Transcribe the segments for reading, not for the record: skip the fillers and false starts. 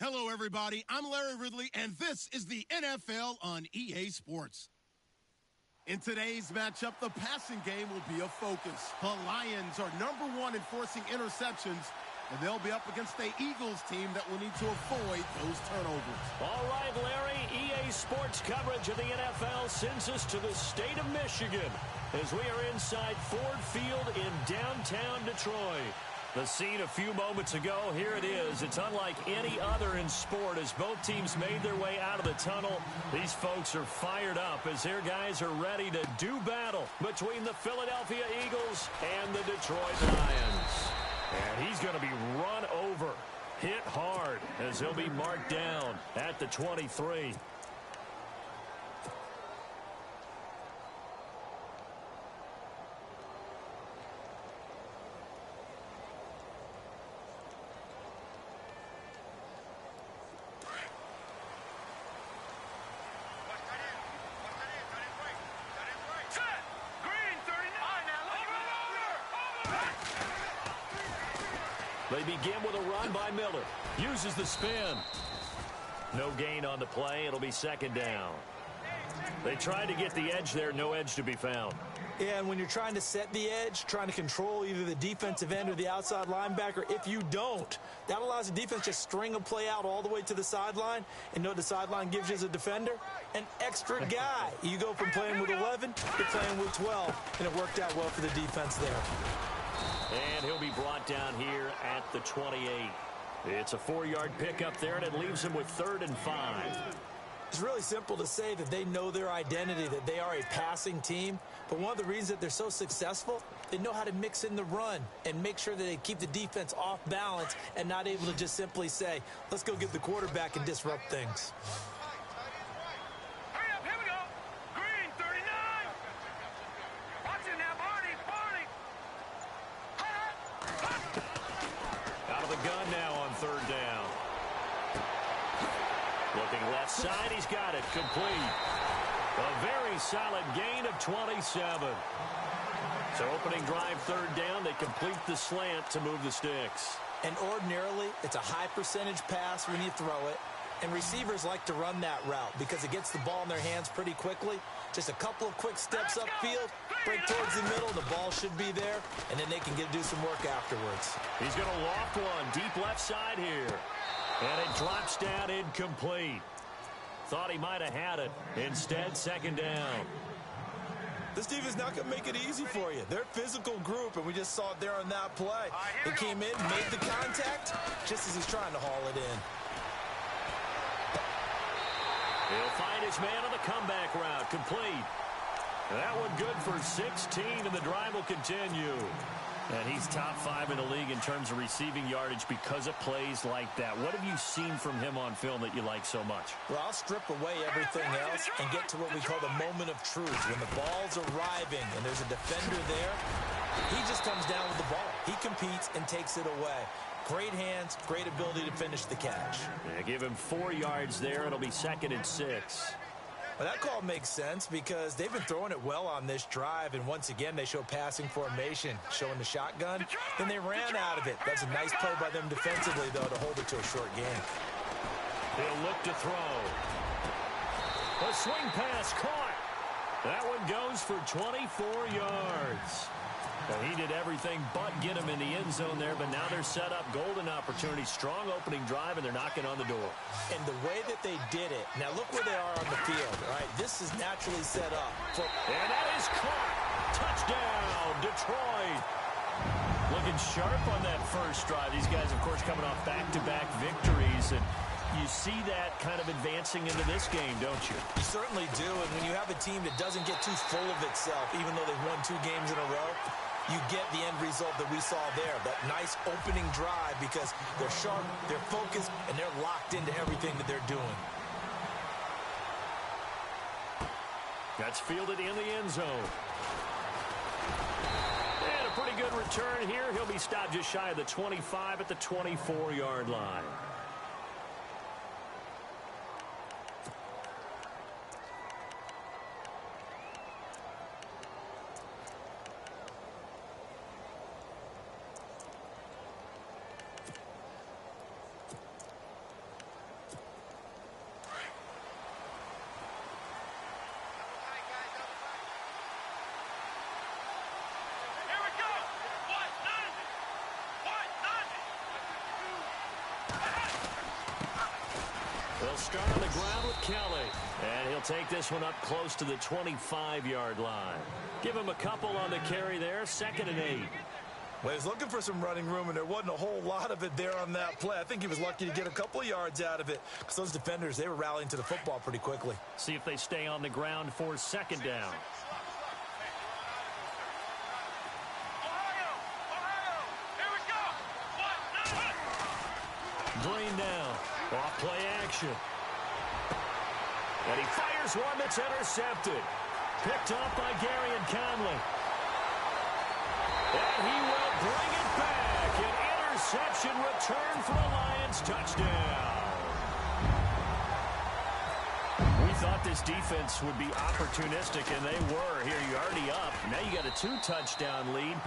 Hello, everybody. I'm Larry Ridley, and this is the NFL on EA Sports. In today's matchup, the passing game will be a focus. The Lions are #1 in forcing interceptions, and they'll be up against the Eagles team that will need to avoid those turnovers. All right, Larry, EA Sports coverage of the NFL sends us to the state of Michigan as we are inside Ford Field in downtown Detroit. The scene a few moments ago, here it is. It's unlike any other in sport as both teams made their way out of the tunnel. These folks are fired up as their guys are ready to do battle between the Philadelphia Eagles and the Detroit Lions. And he's going to be run over, hit hard as he'll be marked down at the 23. They begin with a run by Miller. Uses the spin. No gain on the play. It'll be second down. They tried to get the edge there. No edge to be found. Yeah, and when you're trying to set the edge, trying to control either the defensive end or the outside linebacker, if you don't, that allows the defense to string a play out all the way to the sideline. And know what the sideline gives you as a defender? An extra guy. You go from playing with 11 to playing with 12, and it worked out well for the defense there. And he'll be brought down here at the 28. It's a 4-yard pickup there, and it leaves him with 3rd and 5. It's really simple to say that they know their identity, that they are a passing team. But one of the reasons that they're so successful, they know how to mix in the run and make sure that they keep the defense off balance and not able to just simply say, let's go get the quarterback and disrupt things. Gun now on 3rd down. Looking left side, he's got it complete. A very solid gain of 27. So opening drive 3rd down, they complete the slant to move the sticks. And ordinarily, it's a high percentage pass when you throw it. And receivers like to run that route because it gets the ball in their hands pretty quickly. Just a couple of quick steps upfield, break towards the middle, the ball should be there, and then they can do some work afterwards. He's going to loft one deep left side here. And it drops down incomplete. Thought he might have had it. Instead, 2nd down. This team is not going to make it easy for you. They're a physical group, and we just saw it there on that play. They came in, made the contact, just as he's trying to haul it in. He'll find his man on the comeback route. Complete. That one good for 16, and the drive will continue. And he's top 5 in the league in terms of receiving yardage because of plays like that. What have you seen from him on film that you like so much? Well, I'll strip away everything else and get to what we call the moment of truth. When the ball's arriving and there's a defender there, he just comes down with the ball. He competes and takes it away. Great hands, great ability to finish the catch. Yeah, give him 4 yards there. It'll be 2nd and 6. Well, that call makes sense because they've been throwing it well on this drive, and once again, they show passing formation, showing the shotgun. Then they ran out of it. That's a nice play by them defensively, though, to hold it to a short game. He'll look to throw. A swing pass caught. That one goes for 24 yards. Well, he did everything but get him in the end zone there, but now they're set up. Golden opportunity, strong opening drive, and they're knocking on the door. And the way that they did it, now look where they are on the field, all right? This is naturally set up. And that is caught. Touchdown, Detroit. Looking sharp on that first drive. These guys, of course, coming off back-to-back victories, and you see that kind of advancing into this game, don't you? You certainly do, and when you have a team that doesn't get too full of itself, even though they've won 2 games in a row, you get the end result that we saw there, that nice opening drive because they're sharp, they're focused, and they're locked into everything that they're doing. That's fielded in the end zone. And a pretty good return here. He'll be stopped just shy of the 25 at the 24-yard line. They'll start on the ground with Kelly. And he'll take this one up close to the 25-yard line. Give him a couple on the carry there, 2nd and 8. Well, he was looking for some running room, and there wasn't a whole lot of it there on that play. I think he was lucky to get a couple of yards out of it because those defenders, they were rallying to the football pretty quickly. See if they stay on the ground for 2nd down. Green now, off play action. And he fires one that's intercepted. Picked off by Gary and Conley. And he will bring it back. An interception return for a Lions touchdown. We thought this defense would be opportunistic, and they were. Here, you're already up. Now you got a 2-touchdown lead.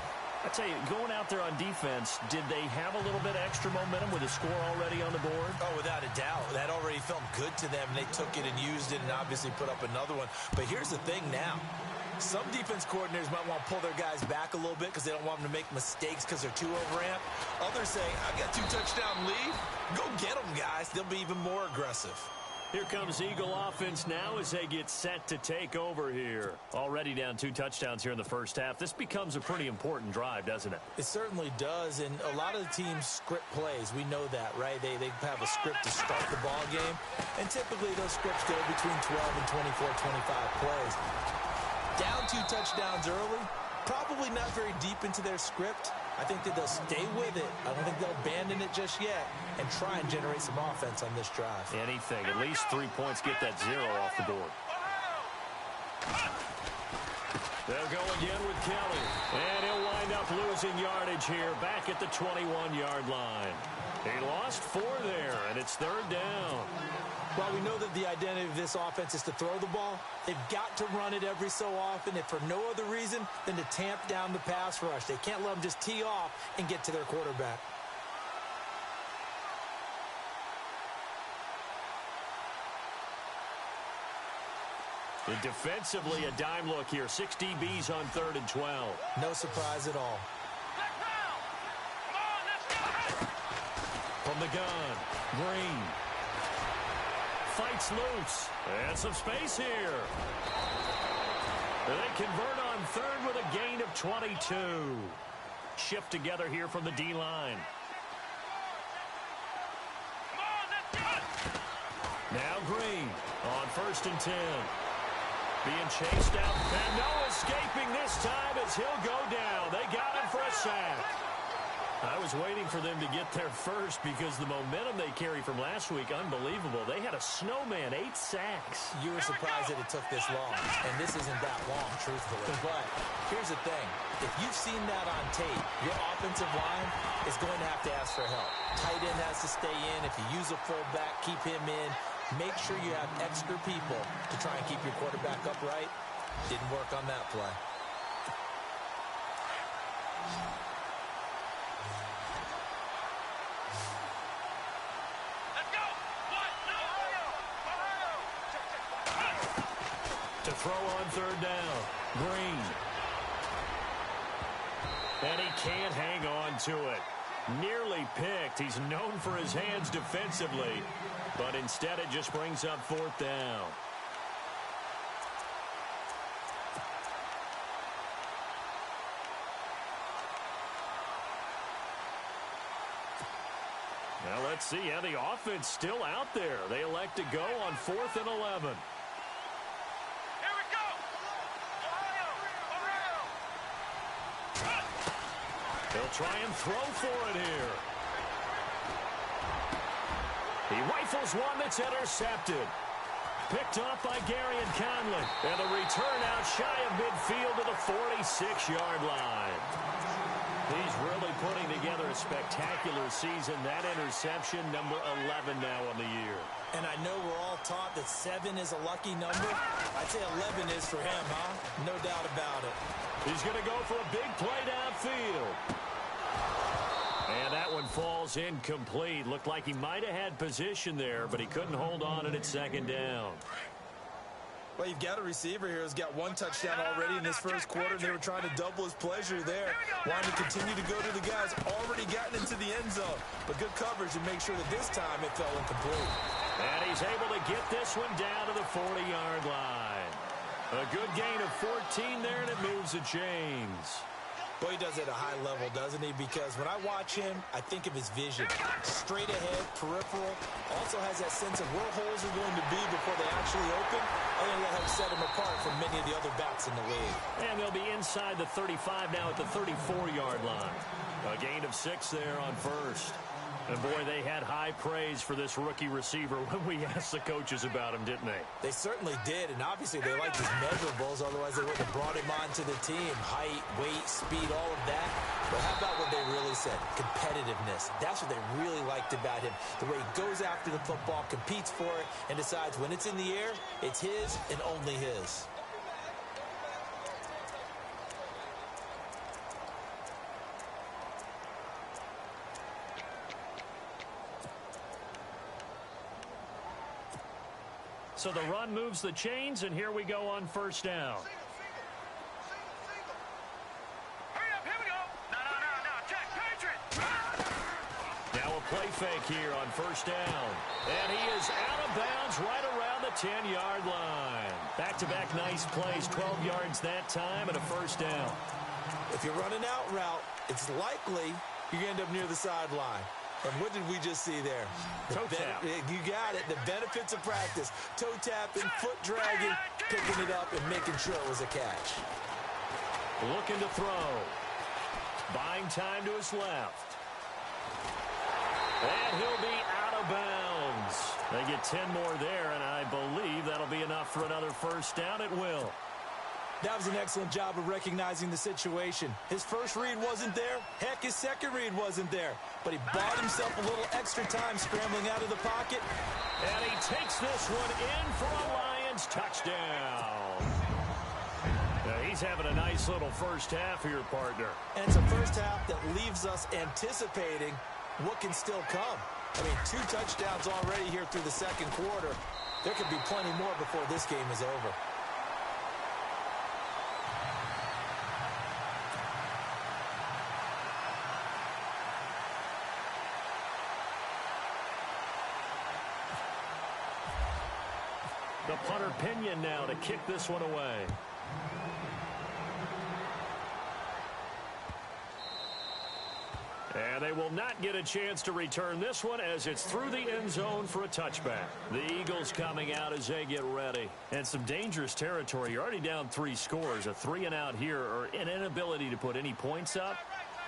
I tell you, going out there on defense, did they have a little bit of extra momentum with a score already on the board? Oh, without a doubt. That already felt good to them. They took it and used it and obviously put up another one. But here's the thing now. Some defense coordinators might want to pull their guys back a little bit because they don't want them to make mistakes because they're too overamped. Others say, I've got 2-touchdown lead. Go get them, guys. They'll be even more aggressive. Here comes Eagle offense now as they get set to take over here. Already down 2 touchdowns here in the first half. This becomes a pretty important drive, doesn't it? It certainly does, and a lot of the teams script plays. We know that, right? They have a script to start the ball game, and typically those scripts go between 12 and 24, 25 plays. Down 2 touchdowns early, probably not very deep into their script. I think that they'll stay with it. I don't think they'll abandon it just yet and try and generate some offense on this drive. Anything. At least 3 points, get that 0 off the board. They'll go again with Kelly. And he'll wind up losing yardage here back at the 21-yard line. He lost 4 there, and it's 3rd down. Well, we know that the identity of this offense is to throw the ball. They've got to run it every so often, if for no other reason than to tamp down the pass rush. They can't let them just tee off and get to their quarterback. And defensively, a dime look here. 6 DBs on 3rd and 12. No surprise at all. From the gun, Green. Fights loose. And some space here. They convert on 3rd with a gain of 22. Shift together here from the D-line. Now Green on 1st and 10. Being chased out. And no escaping this time as he'll go down. They got him for a sack. I was waiting for them to get there first because the momentum they carry from last week, unbelievable. They had a snowman, 8 sacks. You were surprised that it took this long, and this isn't that long, truthfully. But here's the thing. If you've seen that on tape, your offensive line is going to have to ask for help. Tight end has to stay in. If you use a fullback, keep him in. Make sure you have extra people to try and keep your quarterback upright. Didn't work on that play. To throw on 3rd down, Green. And he can't hang on to it. Nearly picked. He's known for his hands defensively, but instead it just brings up 4th down. Now let's see. Yeah, the offense still out there. They elect to go on 4th and 11. He'll try and throw for it here. He rifles one that's intercepted. Picked off by Gary and Conley. And the return out shy of midfield to the 46-yard line. He's really putting together a spectacular season. That interception, number 11 now on the year. And I know we're all taught that 7 is a lucky number. I'd say 11 is for him, huh? No doubt about it. He's going to go for a big play downfield. And that one falls incomplete. Looked like he might have had position there, but he couldn't hold on at 2nd down. Well, you've got a receiver here who's got 1 touchdown already in this first quarter. They were trying to double his pleasure there. Wanting to continue to go to the guys already gotten into the end zone. But good coverage to make sure that this time it fell incomplete. And he's able to get this one down to the 40-yard line. A good gain of 14 there, and it moves the chains. Boy, he does it at a high level, doesn't he? Because when I watch him, I think of his vision. Straight ahead, peripheral. Also has that sense of where holes are going to be before they actually open. I think that has set him apart from many of the other backs in the league. And they'll be inside the 35 now at the 34-yard line. A gain of 6 there on first. And, boy, they had high praise for this rookie receiver when we asked the coaches about him, didn't they? They certainly did, and obviously they liked his measurables, otherwise they wouldn't have brought him onto the team. Height, weight, speed, all of that. But how about what they really said? Competitiveness. That's what they really liked about him. The way he goes after the football, competes for it, and decides when it's in the air, it's his and only his. So the run moves the chains, and here we go on first down. Hurry up, here we go. No, check, Patriot. Now a play fake here on first down. And he is out of bounds right around the 10-yard line. Back-to-back nice plays, 12 yards that time, and a first down. If you're running out route, it's likely you're going to end up near the sideline. And what did we just see there? Toe tap. You got it. The benefits of practice. Toe tapping, foot dragging, picking it up, and making sure it was a catch. Looking to throw. Buying time to his left. And he'll be out of bounds. They get 10 more there, and I believe that'll be enough for another first down. It will. That was an excellent job of recognizing the situation. His first read wasn't there. Heck, his second read wasn't there. But he bought himself a little extra time scrambling out of the pocket. And he takes this one in for a Lions touchdown. Now, he's having a nice little first half here, partner. And it's a first half that leaves us anticipating what can still come. I mean, 2 touchdowns already here through the second quarter. There could be plenty more before this game is over. The punter Pinion now to kick this one away. And they will not get a chance to return this one as it's through the end zone for a touchback. The Eagles coming out as they get ready. And some dangerous territory. You're already down 3 scores. A 3-and-out here or an inability to put any points up.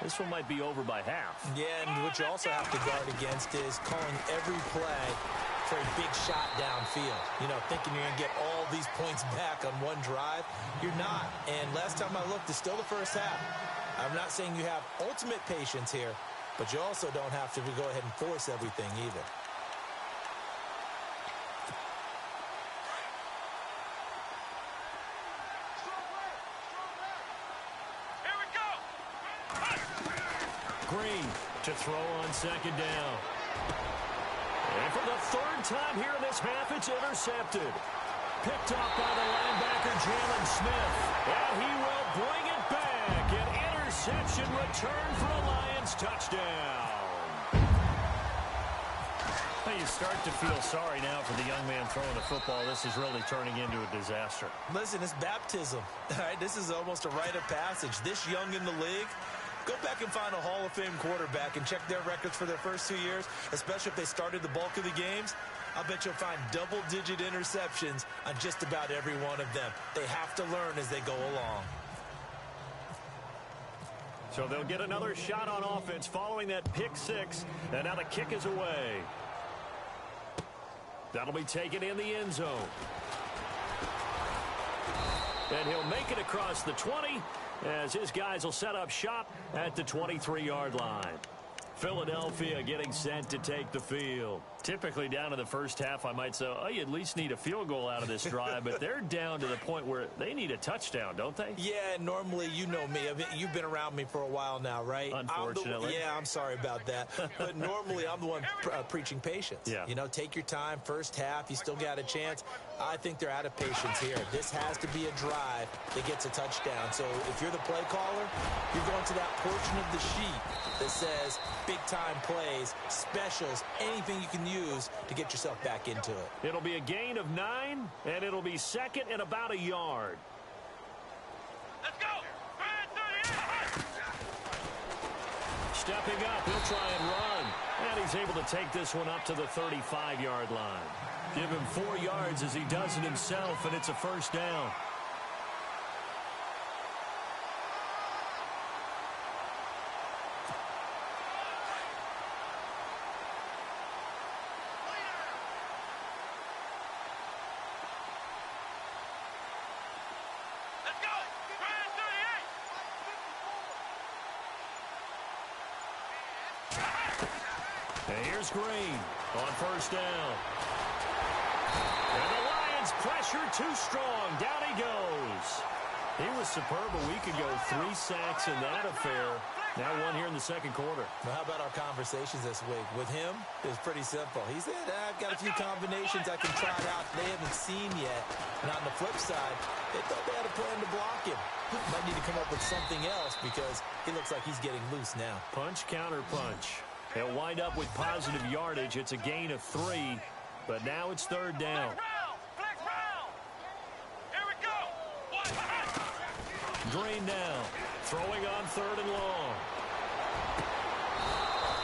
This one might be over by half. Yeah, and what you also have to guard against is calling every play for a big shot downfield. You know, thinking you're going to get all these points back on one drive. You're not. And last time I looked, it's still the first half. I'm not saying you have ultimate patience here, but you also don't have to go ahead and force everything either. Here we go. Green to throw on second down. And for the 3rd time here in this half, it's intercepted. Picked off by the linebacker, Jalen Smith. And he will bring it back. An interception return for a Lions touchdown. Well, you start to feel sorry now for the young man throwing the football. This is really turning into a disaster. Listen, it's baptism. All right, this is almost a rite of passage. This young in the league, go back and find a Hall of Fame quarterback and check their records for their first 2 years, especially if they started the bulk of the games. I bet you'll find double-digit interceptions on just about every one of them. They have to learn as they go along. So they'll get another shot on offense following that pick 6, and now the kick is away. That'll be taken in the end zone. And he'll make it across the 20 as his guys will set up shop at the 23-yard line. Philadelphia getting set to take the field. Typically down to the first half, I might say, oh, you at least need a field goal out of this drive, but they're down to the point where they need a touchdown, don't they? Yeah, normally, you know me. I mean, you've been around me for a while now, right? Unfortunately. I'm sorry about that. But normally, I'm the one preaching patience. Yeah. You know, take your time. First half, you still got a chance. I think they're out of patience here. This has to be a drive that gets a touchdown. So if you're the play caller, you're going to that portion of the sheet that says big-time plays, specials, anything you can use to get yourself back into it. It'll be a gain of 9, and it'll be second and about a yard. Let's go. Stepping up, he'll try and run. And he's able to take this one up to the 35-yard line. Give him 4 yards as he does it himself, and it's a first down. And here's Green on first down. And the Lions pressure too strong. Down he goes. He was superb a week ago. 3 sacks in that affair. Now 1 here in the second quarter. Well, how about our conversations this week? With him, it was pretty simple. He said, I've got a few combinations I can try out they haven't seen yet. And on the flip side, they thought they had a plan to block him. Might need to come up with something else because he looks like he's getting loose now. Punch, counter punch. He'll wind up with positive yardage. It's a gain of 3, but now it's third down. Flex round. Here we go. Green down. Throwing on 3rd and long.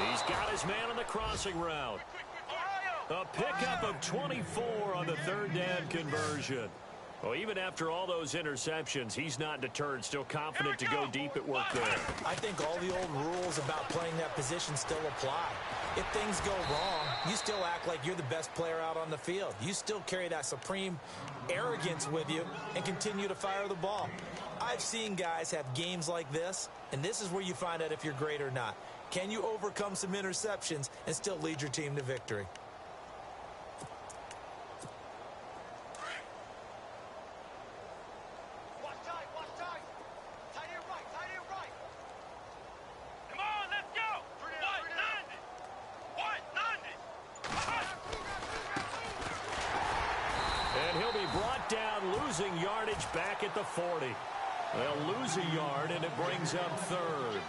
He's got his man on the crossing route. A pickup of 24 on the 3rd down conversion. Well, even after all those interceptions, he's not deterred, still confident to go deep at work there. I think all the old rules about playing that position still apply. If things go wrong, you still act like you're the best player out on the field. You still carry that supreme arrogance with you and continue to fire the ball. I've seen guys have games like this, and this is where you find out if you're great or not. Can you overcome some interceptions and still lead your team to victory? Losing yardage back at the 40. They'll lose a yard, and it brings up 3rd.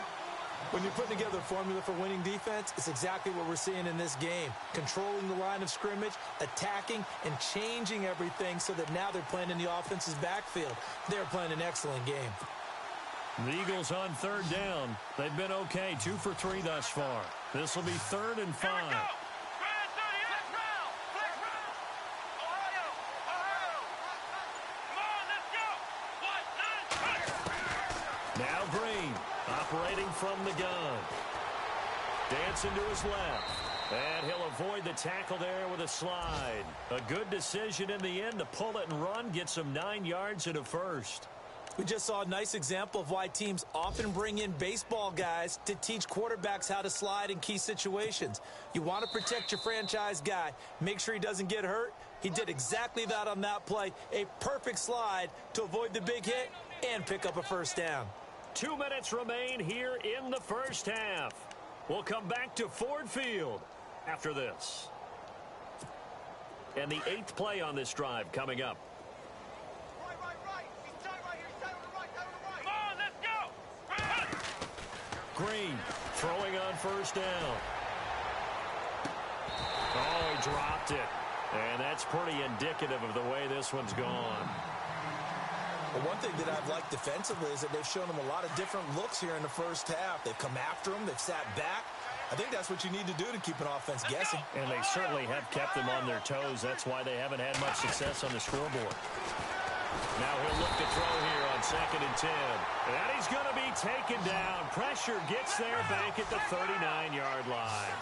When you're putting together a formula for winning defense, it's exactly what we're seeing in this game. Controlling the line of scrimmage, attacking, and changing everything so that now they're playing in the offense's backfield. They're playing an excellent game. The Eagles on 3rd down. They've been okay, 2 for 3 thus far. This will be 3rd and 5. Now Green, operating from the gun. Dancing to his left. And he'll avoid the tackle there with a slide. A good decision in the end to pull it and run, get some 9 yards and a first. We just saw a nice example of why teams often bring in baseball guys to teach quarterbacks how to slide in key situations. You want to protect your franchise guy. Make sure he doesn't get hurt. He did exactly that on that play. A perfect slide to avoid the big hit and pick up a first down. 2 minutes remain here in the first half. We'll come back to Ford Field after this. And the 8th play on this drive coming up. Right. He's tight right here. He's tight on the right. Come on, let's go. Green throwing on first down. Oh, he dropped it. And that's pretty indicative of the way this one's gone. Well, one thing that I've liked defensively is that they've shown them a lot of different looks here in the first half. They've come after them. They've sat back. I think that's what you need to do to keep an offense guessing. And they certainly have kept them on their toes. That's why they haven't had much success on the scoreboard. Now he'll look to throw here on 2nd and 10. And he's going to be taken down. Pressure gets there back at the 39-yard line.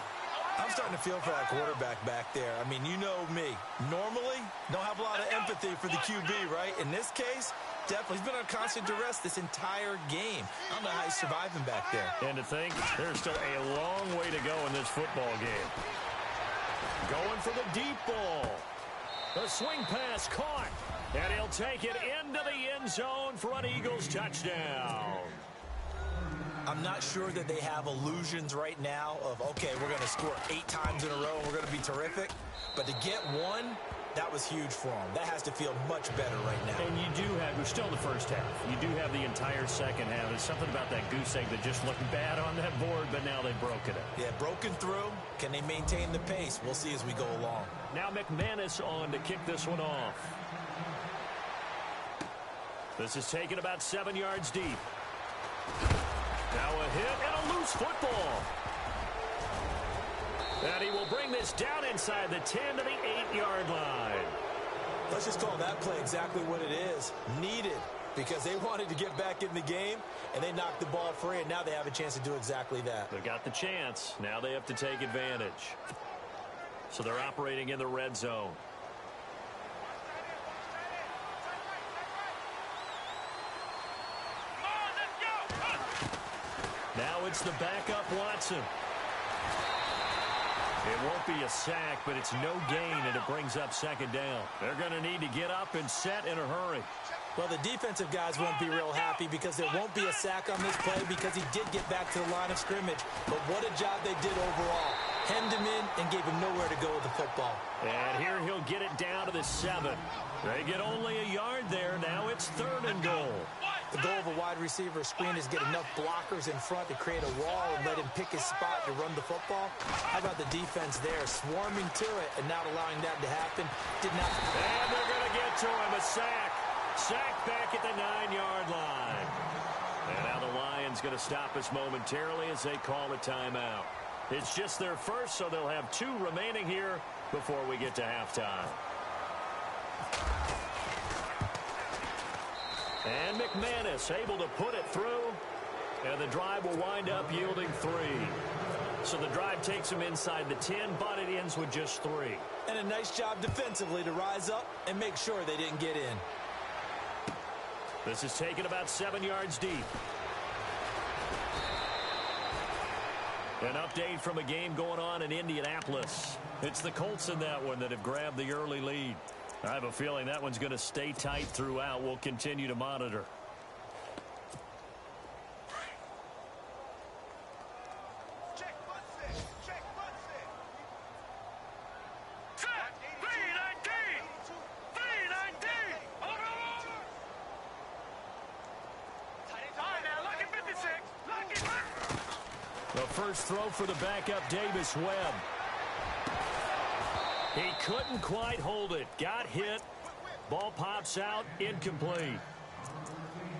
I'm starting to feel for that quarterback back there. I mean, you know me. Normally, don't have a lot of empathy for the QB, right? In this case, definitely. He's been on constant duress this entire game. I don't know how he's surviving back there. And to think, there's still a long way to go in this football game. Going for the deep ball. The swing pass caught. And he'll take it into the end zone for an Eagles touchdown. I'm not sure that they have illusions right now of, okay, we're going to score 8 times in a row and we're going to be terrific. But to get one That was huge for them. That has to feel much better right now. And you do have, we're still in the first half. You do have the entire second half. There's something about that goose egg that just looked bad on that board, but now they've broken it. Yeah, broken through. Can they maintain the pace? We'll see as we go along. Now McManus on to kick this one off. This is taken about 7 yards deep. Now a hit and a loose football. And he will bring this down inside the 10 to the 8-yard line. Let's just call that play exactly what it is. Needed, because they wanted to get back in the game, and they knocked the ball free, and now they have a chance to do exactly that. They got the chance. Now they have to take advantage. So they're operating in the red zone. Now it's the backup Watson. It won't be a sack, but it's no gain, and it brings up second down. They're going to need to get up and set in a hurry. Well, the defensive guys won't be real happy because there won't be a sack on this play because he did get back to the line of scrimmage. But what a job they did overall. Hemmed him in and gave him nowhere to go with the football. And here he'll get it down to the 7. They get only a yard there. Now it's 3rd and goal. The goal of a wide receiver screen is get enough blockers in front to create a wall and let him pick his spot to run the football. How about the defense there, swarming to it and not allowing that to happen? Did not. And they're going to get to him, a sack. Sack back at the 9-yard line. And now the Lions going to stop us momentarily as they call a timeout. It's just their first, so they'll have 2 remaining here before we get to halftime. And McManus able to put it through, and the drive will wind up yielding 3. So the drive takes them inside the 10, but it ends with just 3. And a nice job defensively to rise up and make sure they didn't get in. This is taken about 7 yards deep. An update from a game going on in Indianapolis. It's the Colts in that one that have grabbed the early lead. I have a feeling that one's going to stay tight throughout. We'll continue to monitor. Check butt stick. Check butt stick. The first throw for the backup, Davis Webb. He couldn't quite hold it. Got hit. Ball pops out. Incomplete.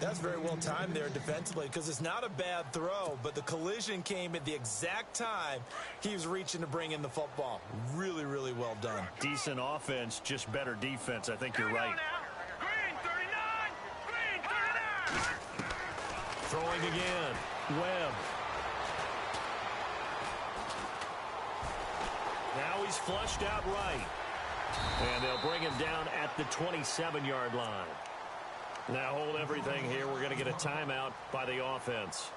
That's very well timed there defensively because it's not a bad throw, but the collision came at the exact time he was reaching to bring in the football. Really, really well done. Decent offense, just better defense. I think you're right. Green 39. Green 39. Throwing again. Webb. Now he's flushed out right. And they'll bring him down at the 27-yard line. Now hold everything here. We're going to get a timeout by the offense,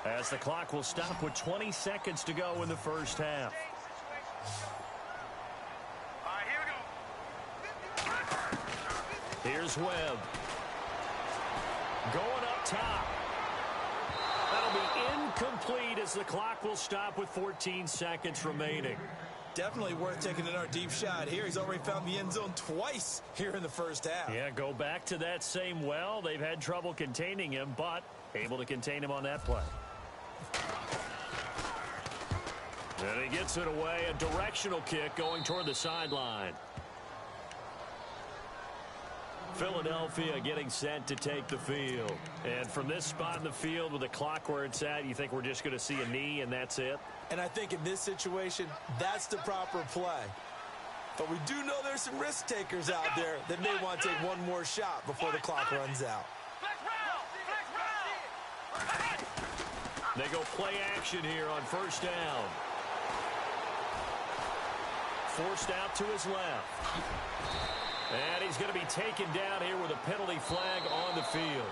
as the clock will stop with 20 seconds to go in the first half. All right, here we go. Here's Webb. Going up top. That'll be incomplete as the clock will stop with 14 seconds remaining. Definitely worth taking another deep shot here. He's already found the end zone twice here in the first half. Yeah, go back to that same well. They've had trouble containing him, but able to contain him on that play. And he gets it away. A directional kick going toward the sideline. Philadelphia getting set to take the field. And from this spot in the field with the clock where it's at, you think we're just going to see a knee and that's it? And I think in this situation, that's the proper play. But we do know there's some risk takers out there that may want to take one more shot before the clock runs out. They go play action here on first down. Forced out to his left. And he's going to be taken down here with a penalty flag on the field.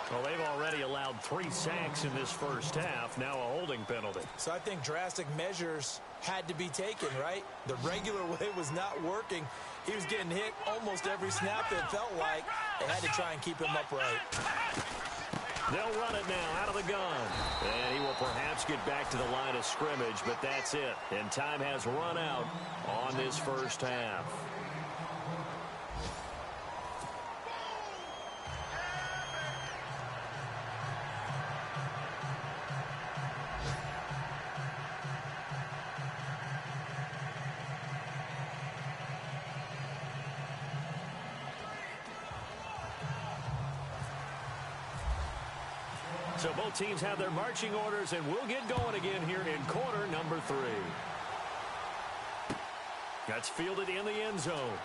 Well, they've already allowed 3 sacks in this first half. Now a holding penalty. So I think drastic measures had to be taken, right? The regular way was not working. He was getting hit almost every snap, it felt like. They had to try and keep him upright. They'll run it now out of the gun. And he will perhaps get back to the line of scrimmage, but that's it. And time has run out on this first half. So both teams have their marching orders, and we'll get going again here in quarter number 3. That's fielded in the end zone.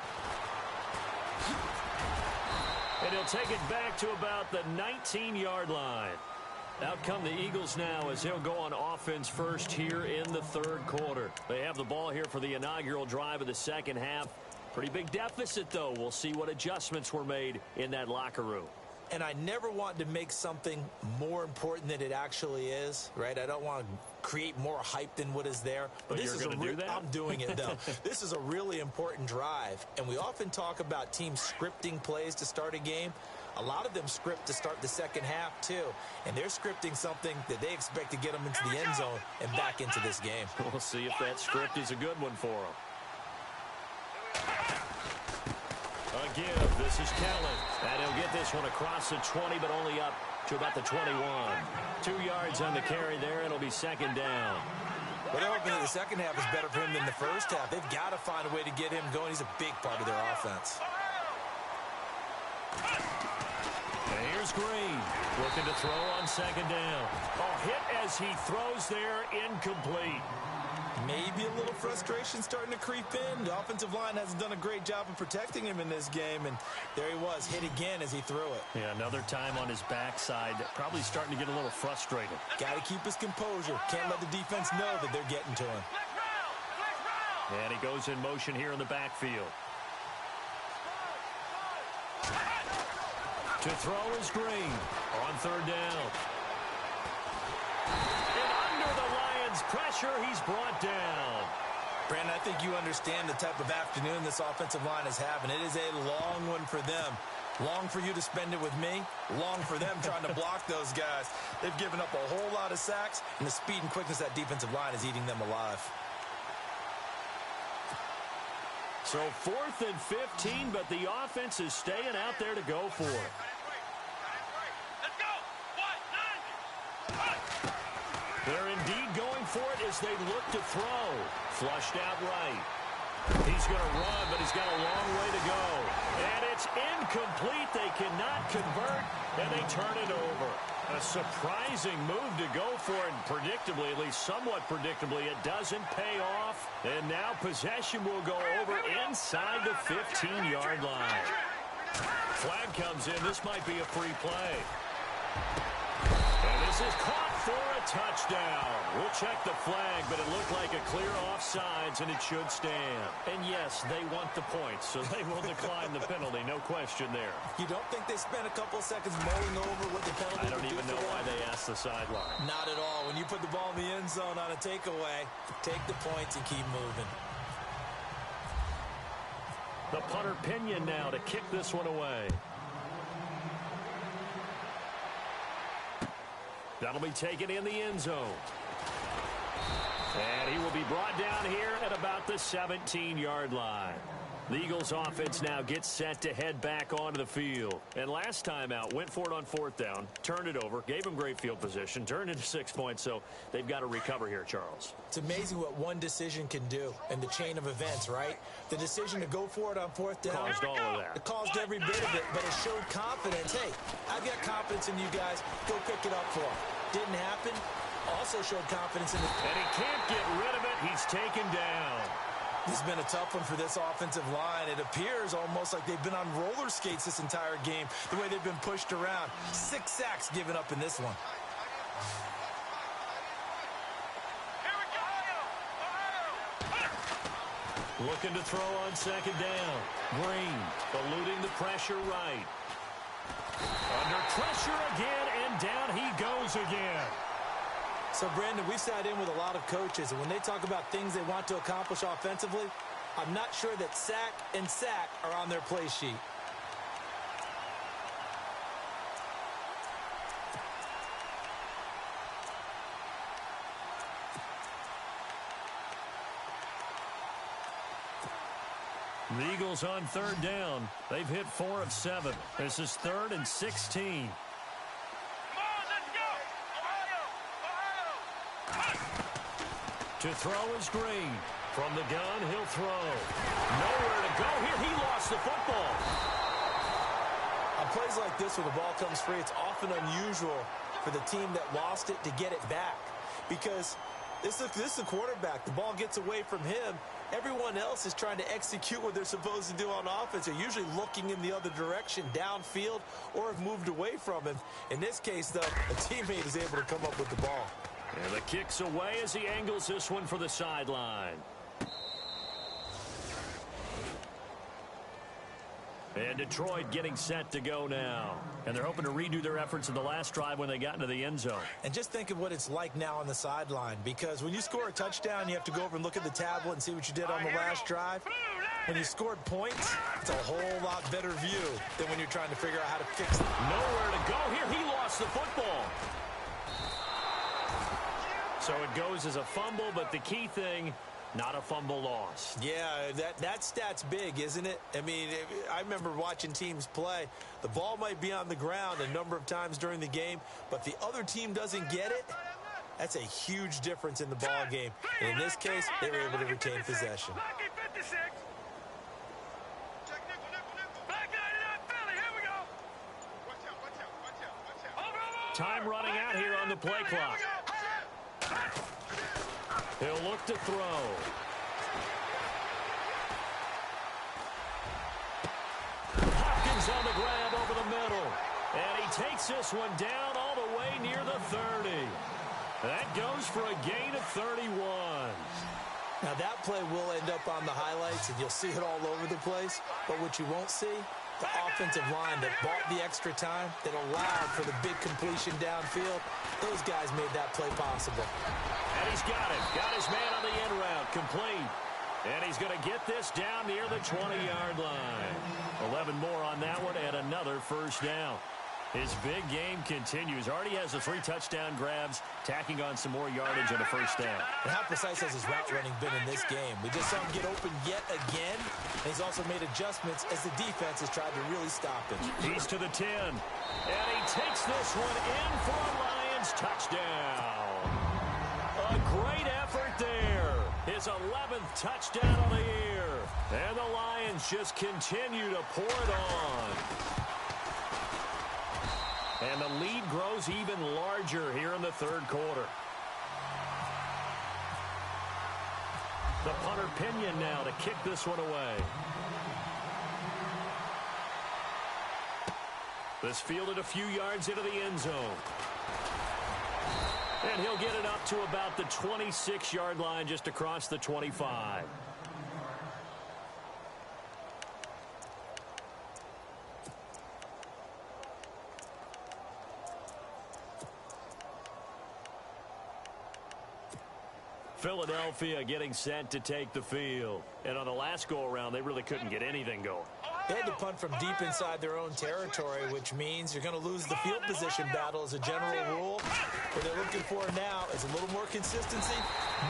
And he'll take it back to about the 19-yard line. Out come the Eagles now as he'll go on offense first here in the third quarter. They have the ball here for the inaugural drive of the second half. Pretty big deficit, though. We'll see what adjustments were made in that locker room. And I never want to make something more important than it actually is, right? I don't want to create more hype than what is there. But this you're going to do that? I'm doing it, though. This is a really important drive. And we often talk about teams scripting plays to start a game. A lot of them script to start the second half, too. And they're scripting something that they expect to get them into the end zone and back into this game. We'll see if that script is a good one for them. A give. This is Kelly. And he'll get this one across the 20, but only up to about the 21. 2 yards on the carry there. It'll be second down. But they're hoping that the second half is better for him than the first half. They've got to find a way to get him going. He's a big part of their offense. And here's Green. Looking to throw on second down. Hit as he throws there. Incomplete. Maybe a little frustration starting to creep in. The offensive line hasn't done a great job of protecting him in this game, and there he was, hit again as he threw it. Yeah, another time on his backside, probably starting to get a little frustrated. Got to keep his composure. Can't let the defense know that they're getting to him. And he goes in motion here in the backfield. To throw is Green on third down. Pressure, he's brought down. Brandon, I think you understand the type of afternoon this offensive line is having. It is a long one for them. Long for you to spend it with me. Long for them trying to block those guys. They've given up a whole lot of sacks, and the speed and quickness of that defensive line is eating them alive. So 4th and 15, but the offense is staying out there to go for it. They're indeed going for it as they look to throw. Flushed out right. He's going to run, but he's got a long way to go. And it's incomplete. They cannot convert, and they turn it over. A surprising move to go for it, and predictably, at least somewhat predictably, it doesn't pay off. And now possession will go over inside the 15-yard line. Flag comes in. This might be a free play. And this is caught for a touchdown. We'll check the flag, but it looked like a clear offsides, and it should stand. And yes, they want the points, so they will decline the penalty. No question there. You don't think they spent a couple of seconds mulling over what the penalty I don't even know why they asked the sideline. Not at all. When you put the ball in the end zone on a takeaway, take the points and keep moving. The punter Pinion now to kick this one away. That'll be taken in the end zone. And he will be brought down here at about the 17-yard line. The Eagles offense now gets set to head back onto the field. And last time out, went for it on 4th down, turned it over, gave him great field position, turned into 6 points, so they've got to recover here, Charles. It's amazing what one decision can do in the chain of events, right? The decision to go for it on 4th down. Caused all of that. It caused every bit of it, but it showed confidence. Hey, I've got confidence in you guys. Go pick it up for him. Didn't happen. Also showed confidence in the... And he can't get rid of it. He's taken down. This has been a tough one for this offensive line. It appears almost like they've been on roller skates this entire game, the way they've been pushed around. 6 sacks given up in this one. Looking to throw on second down. Green eluding the pressure right. Under pressure again, and down he goes again. So, Brandon, we sat in with a lot of coaches, and when they talk about things they want to accomplish offensively, I'm not sure that sack and sack are on their play sheet. The Eagles on 3rd down. They've hit 4 of 7. This is 3rd and 16. To throw is Green. From the gun, he'll throw. Nowhere to go here. He lost the football. On plays like this where the ball comes free, it's often unusual for for the team that lost it to get it back. Because this is a quarterback. The ball gets away from him. Everyone else is trying to execute what they're supposed to do on offense. They're usually looking in the other direction, downfield, or have moved away from him. In this case, though, a teammate is able to come up with the ball. And the kick's away as he angles this one for the sideline. And Detroit getting set to go now. And they're hoping to redo their efforts in the last drive when they got into the end zone. And just think of what it's like now on the sideline, because when you score a touchdown, you have to go over and look at the tablet and see what you did on the last drive. When you scored points, it's a whole lot better view than when you're trying to figure out how to fix it. Nowhere to go here. He lost the football. So it goes as a fumble, but the key thing, not a fumble loss. Yeah, that stat's big, isn't it? I mean, I remember watching teams play. The ball might be on the ground a number of times during the game, but the other team doesn't get it. That's a huge difference in the ball game. And in this case, they were able to retain possession. Time running out here on the play clock. He'll look to throw. Hopkins on the grab over the middle. And he takes this one down all the way near the 30. That goes for a gain of 31. Now that play will end up on the highlights, and you'll see it all over the place. But what you won't see, the offensive line that bought the extra time, that allowed for the big completion downfield, those guys made that play possible. And he's got it. Got his man on the end route. Complete. And he's going to get this down near the 20-yard line. 11 more on that one and another first down. His big game continues. Already has the 3 touchdown grabs, tacking on some more yardage and a first down. And how precise has his route running been in this game? We just saw him get open yet again. And he's also made adjustments as the defense has tried to really stop him. He's to the 10. And he takes this one in for a Lions touchdown. A great effort there. His 11th touchdown of the year. And the Lions just continue to pour it on. And the lead grows even larger here in the third quarter. The punter Pinion now to kick this one away. This fielded a few yards into the end zone. And he'll get it up to about the 26-yard line, just across the 25. Philadelphia getting set to take the field. And on the last go-around, they really couldn't get anything going. They had to punt from deep inside their own territory, which means you're going to lose the field position battle as a general rule. What they're looking for now is a little more consistency,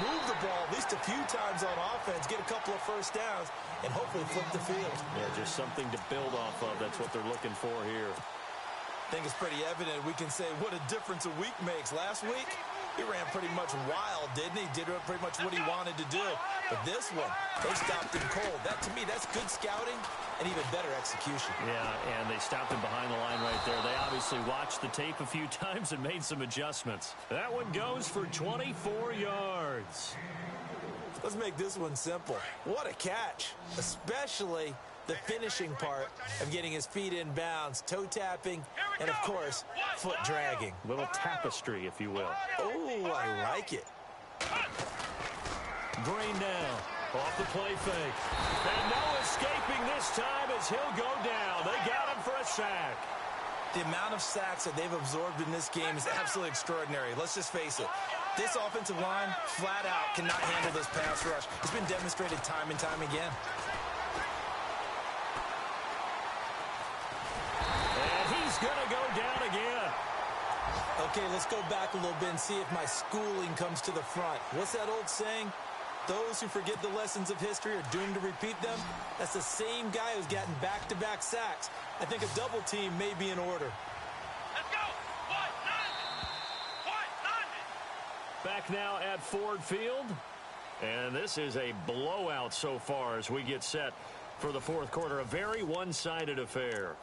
move the ball at least a few times on offense, get a couple of first downs, and hopefully flip the field. Yeah, just something to build off of. That's what they're looking for here. I think it's pretty evident. We can say what a difference a week makes. Last week, he ran pretty much wild, didn't he? Did pretty much what he wanted to do. But this one, they stopped him cold. That, to me, that's good scouting and even better execution. Yeah, and they stopped him behind the line right there. They obviously watched the tape a few times and made some adjustments. That one goes for 24 yards. Let's make this one simple. What a catch, especially the finishing part of getting his feet in bounds, toe tapping, and, of course, foot dragging. Little tapestry, if you will. Oh, I like it. Green now, off the play fake. And no escaping this time as he'll go down. They got him for a sack. The amount of sacks that they've absorbed in this game is absolutely extraordinary. Let's just face it. This offensive line, flat out, cannot handle this pass rush. It's been demonstrated time and time again. Gonna go down again. Okay, let's go back a little bit and see if my schooling comes to the front. What's that old saying? Those who forget the lessons of history are doomed to repeat them. That's the same guy who's gotten back-to-back sacks. I think a double team may be in order. Let's go. Back now at Ford Field. And this is a blowout so far as we get set for the fourth quarter. A very one-sided affair.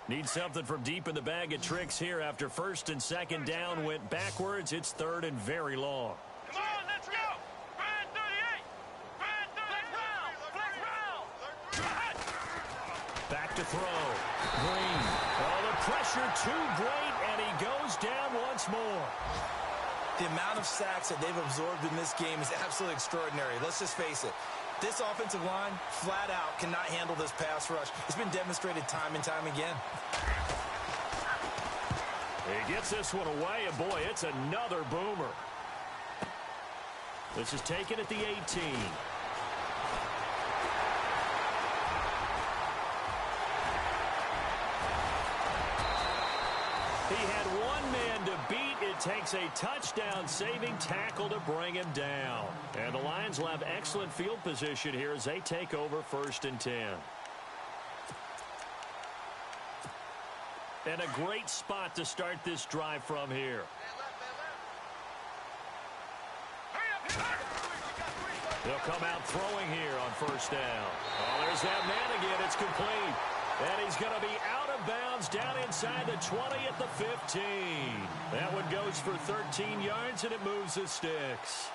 Need something from deep in the bag of tricks here after first and second down went backwards. It's third and very long. Come on, let's go! Brand 38! Brand 38! Flex round! Back to throw. Green. Oh, the pressure too great, and he goes down once more. The amount of sacks that they've absorbed in this game is absolutely extraordinary. Let's just face it. This offensive line, flat out, cannot handle this pass rush. It's been demonstrated time and time again. He gets this one away, and boy, it's another boomer. This is taken at the 18. He had one man to beat. It takes a touchdown-saving tackle to bring him down. And the Lions will have excellent field position here as they take over first and 10. And a great spot to start this drive from here. They'll come out throwing here on first down. Oh, there's that man again. It's complete. And he's going to be out of bounds down inside the 20 at the 15. That one goes for 13 yards, and it moves the sticks.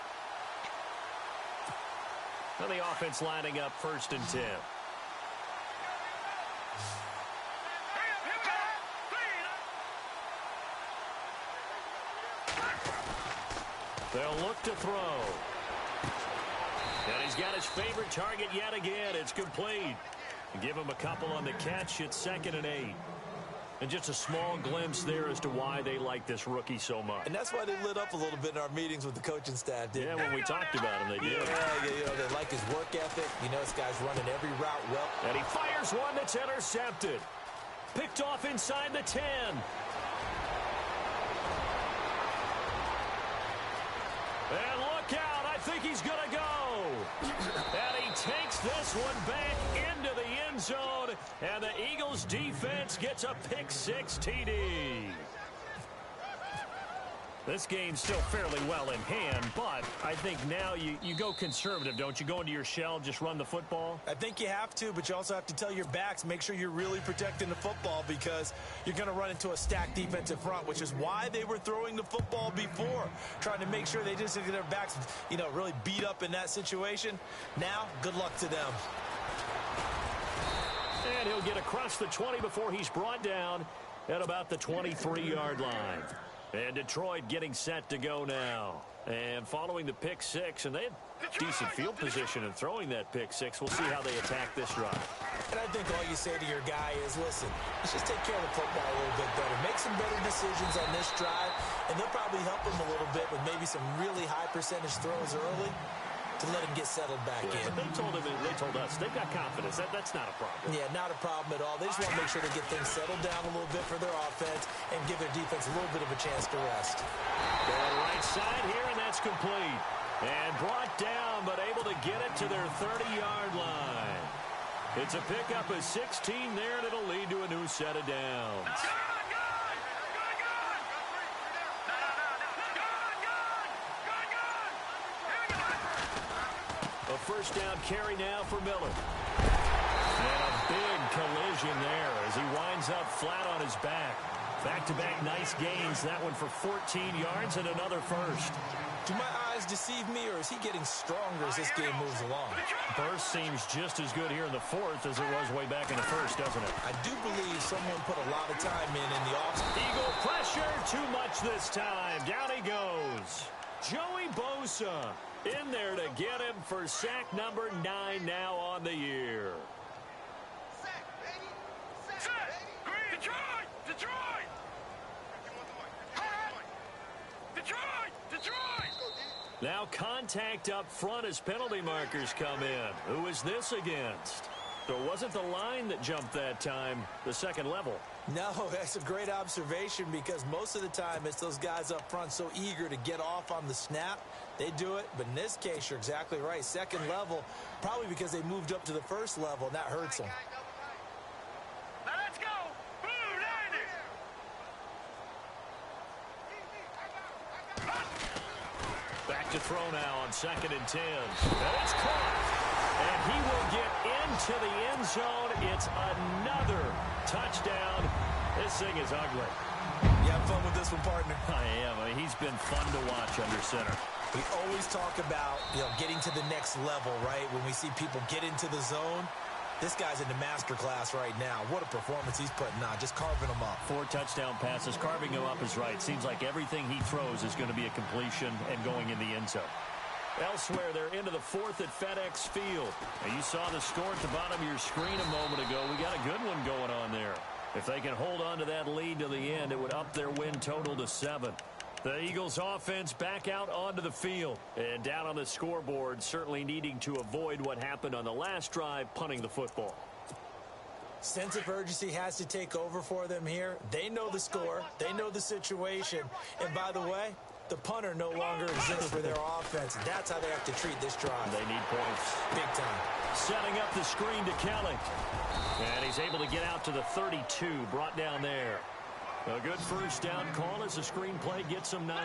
Now the offense lining up first and 10. They'll look to throw. And he's got his favorite target yet again. It's complete. Give him a couple on the catch. It's 2nd and 8. And just a small glimpse there as to why they like this rookie so much. And that's why they lit up a little bit in our meetings with the coaching staff. Yeah, when we talked about him, they did. Yeah, you know, they like his work ethic. You know, this guy's running every route well. And he fires one that's intercepted. Picked off inside the 10. And look out. I think he's going to go. And he takes this one back into the end zone. And the Eagles defense gets a pick-6 TD. This game's still fairly well in hand, but I think now you go conservative, don't you? Go into your shell, just run the football? I think you have to, but you also have to tell your backs, make sure you're really protecting the football because you're going to run into a stacked defensive front, which is why they were throwing the football before, trying to make sure they just get their backs, you know, really beat up in that situation. Now, good luck to them. And he'll get across the 20 before he's brought down at about the 23-yard line. And Detroit getting set to go now. And following the pick-6, and they had decent field position in throwing that pick-6. We'll see how they attack this drive. And I think all you say to your guy is, listen, let's just take care of the football a little bit better. Make some better decisions on this drive, and they'll probably help him a little bit with maybe some really high-percentage throws early to let him get settled back in. But they told us they've got confidence. That's not a problem. Yeah, not a problem at all. They just want to make sure they get things settled down a little bit for their offense and give their defense a little bit of a chance to rest. They're on the right side here, and that's complete. And brought down, but able to get it to their 30-yard line. It's a pickup of 16 there, and it'll lead to a new set of downs. A first down carry now for Miller. And a big collision there as he winds up flat on his back. Back-to-back nice gains. That one for 14 yards and another first. Do my eyes deceive me, or is he getting stronger as this game moves along? Burst seems just as good here in the fourth as it was way back in the first, doesn't it? I do believe someone put a lot of time in the offseason. Eagle pressure, too much this time. Down he goes. Joey Bosa in there to get him for sack number 9 now on the year. Sack, baby! Sack, baby! Detroit! Detroit! Detroit! Detroit! Now contact up front as penalty markers come in. Who is this against? So it wasn't the line that jumped that time, the second level. No, that's a great observation because most of the time it's those guys up front so eager to get off on the snap. They do it, but in this case, you're exactly right. Second level, probably because they moved up to the first level, and that hurts them. Now let's go! Blue Back to throw now on 2nd and 10. And it's caught. And he will get into the end zone. It's another Touchdown. This thing is ugly. You have fun with this one, partner? I am. I mean, he's been fun to watch under center. We always talk about, getting to the next level, right? When we see people get into the zone, this guy's in the master class right now. What a performance he's putting on, just carving them up. 4 touchdown passes. Carving him up is right. Seems like everything he throws is going to be a completion and going in the end zone. Elsewhere, they're into the 4th at FedEx Field. And you saw the score at the bottom of your screen a moment ago. We got a good one going on there. If they can hold on to that lead to the end, it would up their win total to 7. The Eagles offense back out onto the field. And down on the scoreboard, certainly needing to avoid what happened on the last drive, punting the football. Sense of urgency has to take over for them here. They know the score. They know the situation. And by the way, the punter no longer exists for their offense. That's how they have to treat this drive. They need points. Big time. Setting up the screen to Kelly. And he's able to get out to the 32, brought down there. A good first down call as the screen play gets him 9.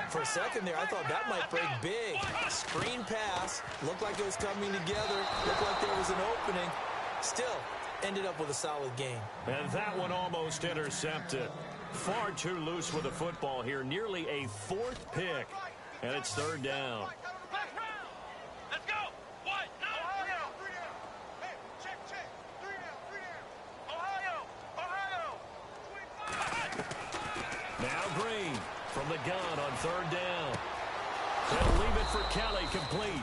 For a second there, I thought that might break big. Screen pass. Looked like it was coming together. Looked like there was an opening. Still, ended up with a solid game. And that one almost intercepted. Far too loose with the football here. Nearly a 4th pick. And it's 3rd down. Let's go. What? No. Ohio. 3 down. Hey, check. 3 down. Ohio. 25. Now Green from the gun on 3rd down. They'll leave it for Kelly, complete.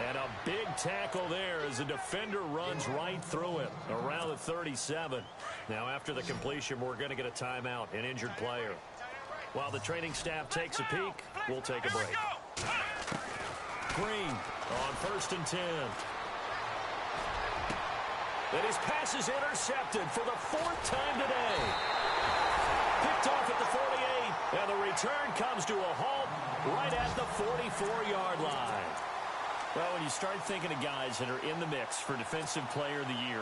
And a big tackle there as the defender runs right through him around the 37. Now after the completion, we're going to get a timeout, an injured player. While the training staff takes a peek, we'll take a break. Green on 1st and 10. And his pass is intercepted for the 4th time today. Picked off at the 48, and the return comes to a halt right at the 44-yard line. Well, when you start thinking of guys that are in the mix for Defensive Player of the Year,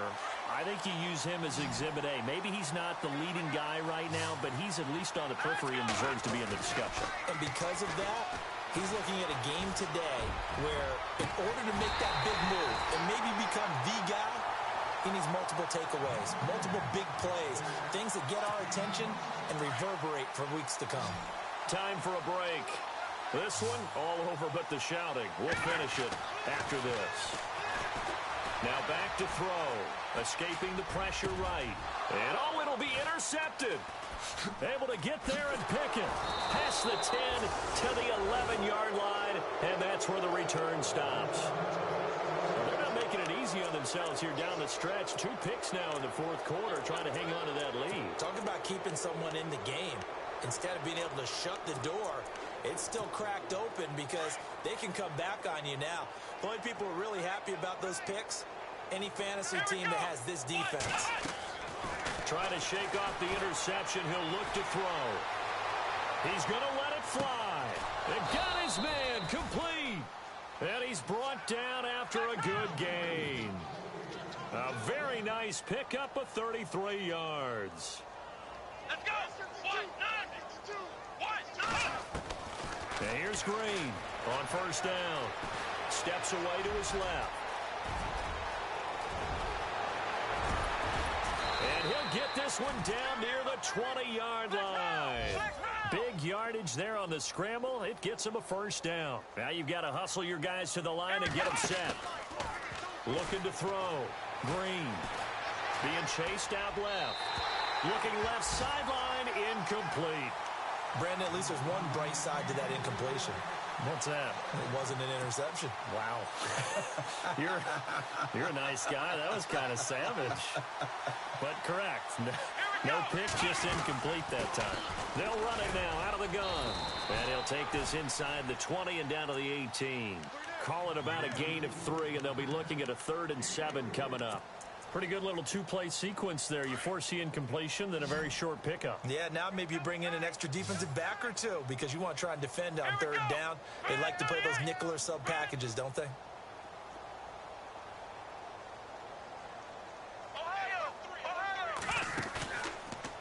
I think you use him as Exhibit A. Maybe he's not the leading guy right now, but he's at least on the periphery and deserves to be in the discussion. And because of that, he's looking at a game today where in order to make that big move and maybe become the guy, he needs multiple takeaways, multiple big plays, things that get our attention and reverberate for weeks to come. Time for a break. This one, all over but the shouting. We'll finish it after this. Now back to throw. Escaping the pressure right. And oh, it'll be intercepted. Able to get there and pick it. Past the 10 to the 11-yard line, and that's where the return stops. Well, they're not making it easy on themselves here down the stretch. 2 picks now in the 4th quarter, trying to hang on to that lead. Talk about keeping someone in the game. Instead of being able to shut the door, it's still cracked open because they can come back on you now. The only people who are really happy about those picks, any fantasy team that has this defense. Trying to shake off the interception. He'll look to throw. He's going to let it fly. And got his man complete. And he's brought down after a good gain. A very nice pickup of 33 yards. Let's go. 1-9. And here's Green on 1st down. Steps away to his left. And he'll get this one down near the 20-yard line. Big yardage there on the scramble. It gets him a 1st down. Now you've got to hustle your guys to the line and get them set. Looking to throw. Green being chased out left. Looking left sideline, incomplete. Brandon, at least there's one bright side to that incompletion. What's that? It wasn't an interception. Wow. You're a nice guy. That was kind of savage. But correct. No pick, just incomplete that time. They'll run it now out of the gun. And he'll take this inside the 20 and down to the 18. Call it about a gain of 3, and they'll be looking at a 3rd and 7 coming up. Pretty good little 2-play sequence there. You force the incompletion, then a very short pickup. Yeah, now maybe you bring in an extra defensive back or 2 because you want to try and defend on 3rd down. They like to play those nickel or sub packages, don't they?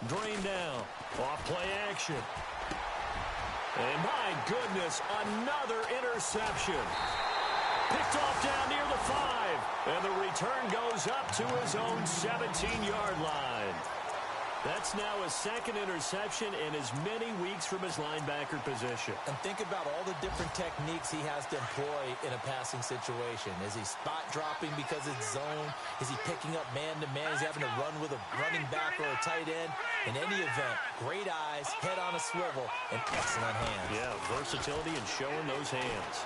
Green down. Off play action. And my goodness, another interception. Picked off down near the 5. And the return goes up to his own 17-yard line. That's now his second interception in as many weeks from his linebacker position. And think about all the different techniques he has to employ in a passing situation. Is he spot dropping because it's zone? Is he picking up man-to-man? Is he having to run with a running back or a tight end? In any event, great eyes, head on a swivel, and excellent hands. Yeah, versatility and showing those hands.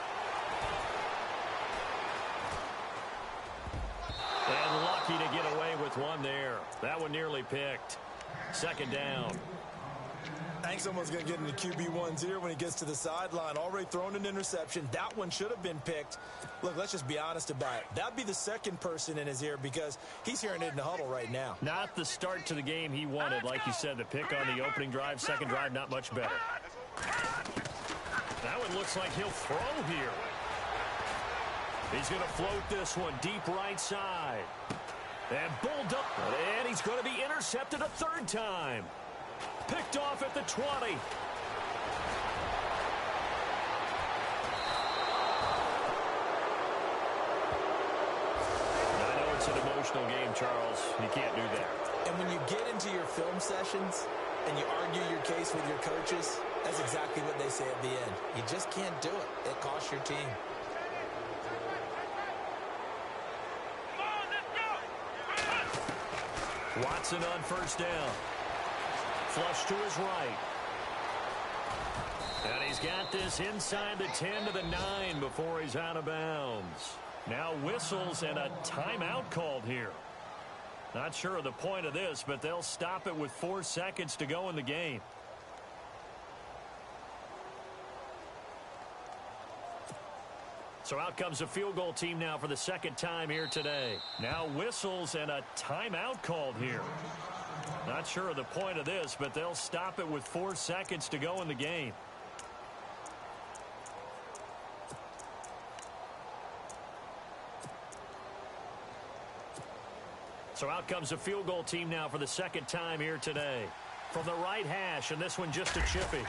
And lucky to get away with one there. That one nearly picked. Second down. I think someone's going to get into QB1s here when he gets to the sideline. Already thrown an interception. That one should have been picked. Look, let's just be honest about it. That'd be the second person in his ear because he's hearing it in the huddle right now. Not the start to the game he wanted. Like you said, the pick on the opening drive, second drive, not much better. That one looks like he'll throw here. He's going to float this one deep right side. And bulled up. And he's going to be intercepted a third time. Picked off at the 20. I know it's an emotional game, Charles. You can't do that. And when you get into your film sessions and you argue your case with your coaches, that's exactly what they say at the end. You just can't do it. It costs your team. Watson on first down. Flush to his right. And he's got this inside the 10 to the 9 before he's out of bounds. Now whistles and a timeout called here. Not sure of the point of this, but they'll stop it with 4 seconds to go in the game. So out comes a field goal team now for the second time here today. Now whistles and a timeout called here. Not sure of the point of this, but they'll stop it with 4 seconds to go in the game. So out comes a field goal team now for the second time here today. From the right hash, and this one just a chippy.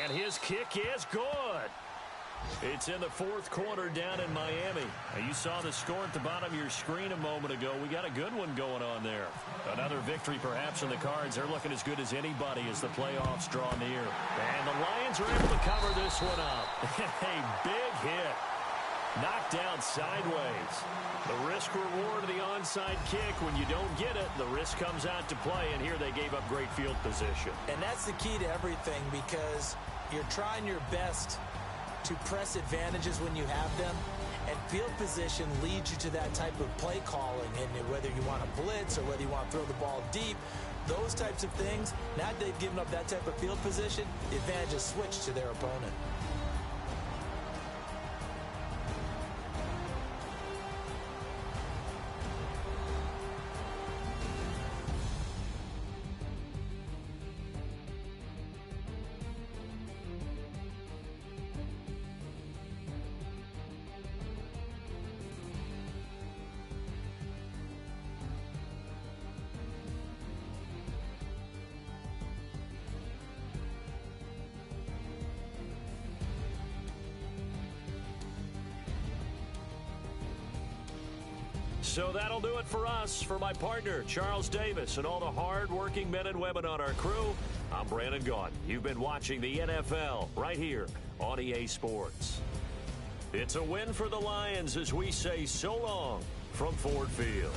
And his kick is good. It's in the fourth quarter down in Miami. Now, you saw the score at the bottom of your screen a moment ago. We got a good one going on there. Another victory perhaps in the cards. They're looking as good as anybody as the playoffs draw near. And the Lions are able to cover this one up. A big hit. Knocked down sideways. The risk-reward of the onside kick, when you don't get it, the risk comes out to play, and here they gave up great field position. And that's the key to everything because you're trying your best to press advantages when you have them, and field position leads you to that type of play calling, and whether you want to blitz or whether you want to throw the ball deep, those types of things, now that they've given up that type of field position, the advantage is switched to their opponent. So that'll do it for us. For my partner, Charles Davis, and all the hard-working men and women on our crew, I'm Brandon Gaudin. You've been watching the NFL right here on EA Sports. It's a win for the Lions as we say so long from Ford Field.